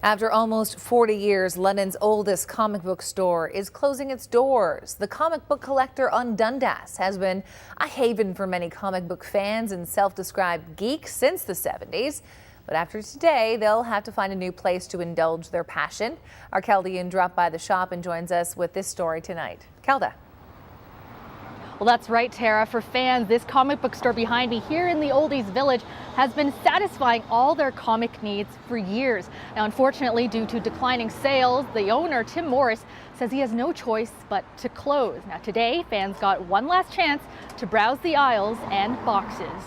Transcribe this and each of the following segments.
After almost 40 years, London's oldest comic book store is closing its doors. The comic book collector on Dundas has been a haven for many comic book fans and self-described geeks since the 70s. But after today, they'll have to find a new place to indulge their passion. Our Yuen dropped by the shop and joins us with this story tonight. Kelda. Well, that's right, Tara. For fans, this comic book store behind me here in the Oldies Village has been satisfying all their comic needs for years. Now, unfortunately, due to declining sales, the owner, Tim Morris, says he has no choice but to close. Now, today, fans got one last chance to browse the aisles and boxes.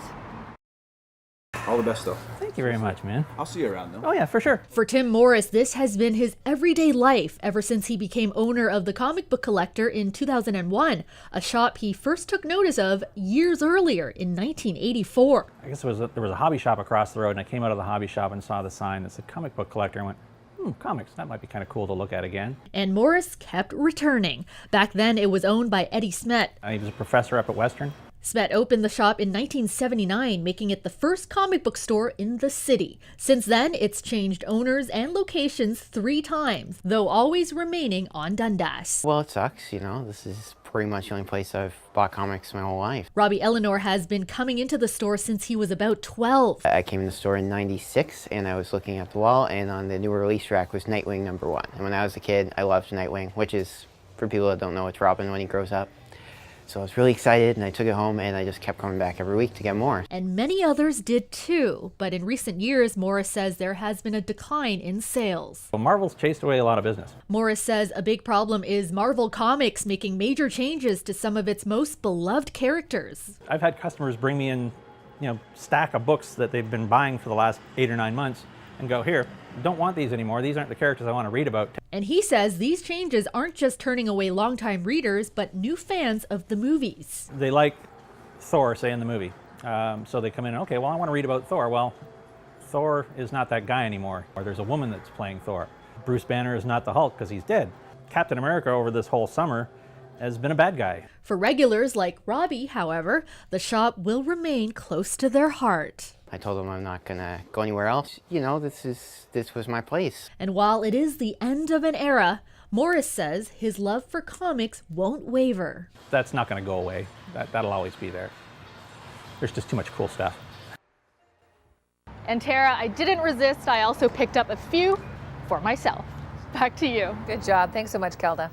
All the best, though. Thank you very much, man. I'll see you around, though. Oh, yeah, for sure. For Tim Morris, this has been his everyday life ever since he became owner of the Comic Book Collector in 2001, a shop he first took notice of years earlier in 1984. I guess there was a hobby shop across the road, and I came out of the hobby shop and saw the sign that said Comic Book Collector and went, comics, that might be kind of cool to look at again. And Morris kept returning. Back then, it was owned by Eddie Smet. He was a professor up at Western. Smet opened the shop in 1979, making it the first comic book store in the city. Since then, it's changed owners and locations 3 times, though always remaining on Dundas. Well, it sucks, you know. This is pretty much the only place I've bought comics my whole life. Robbie Eleanor has been coming into the store since he was about 12. I came in the store in '96, and I was looking at the wall, and on the new release rack was Nightwing #1. And when I was a kid, I loved Nightwing, which is, for people that don't know, it's Robin when he grows up. So I was really excited, and I took it home, and I just kept coming back every week to get more. And many others did too. But in recent years, Morris says there has been a decline in sales. Well, Marvel's chased away a lot of business. Morris says a big problem is Marvel Comics making major changes to some of its most beloved characters. I've had customers bring me in, stack of books that they've been buying for the last 8 or 9 months and go, here, don't want these anymore. These aren't the characters I want to read about. And he says these changes aren't just turning away longtime readers, but new fans of the movies. They like Thor, say, in the movie. So they come in and, okay, well, I want to read about Thor. Well, Thor is not that guy anymore. Or there's a woman that's playing Thor. Bruce Banner is not the Hulk because he's dead. Captain America over this whole summer has been a bad guy. For regulars like Robbie, however, the shop will remain close to their heart. I told them I'm not gonna go anywhere else. You know, this was my place. And while it is the end of an era, Morris says his love for comics won't waver. That's not going to go away. That'll always be there. There's just too much cool stuff. And Tara, I didn't resist. I also picked up a few for myself. Back to you. Good job. Thanks so much, Kelda.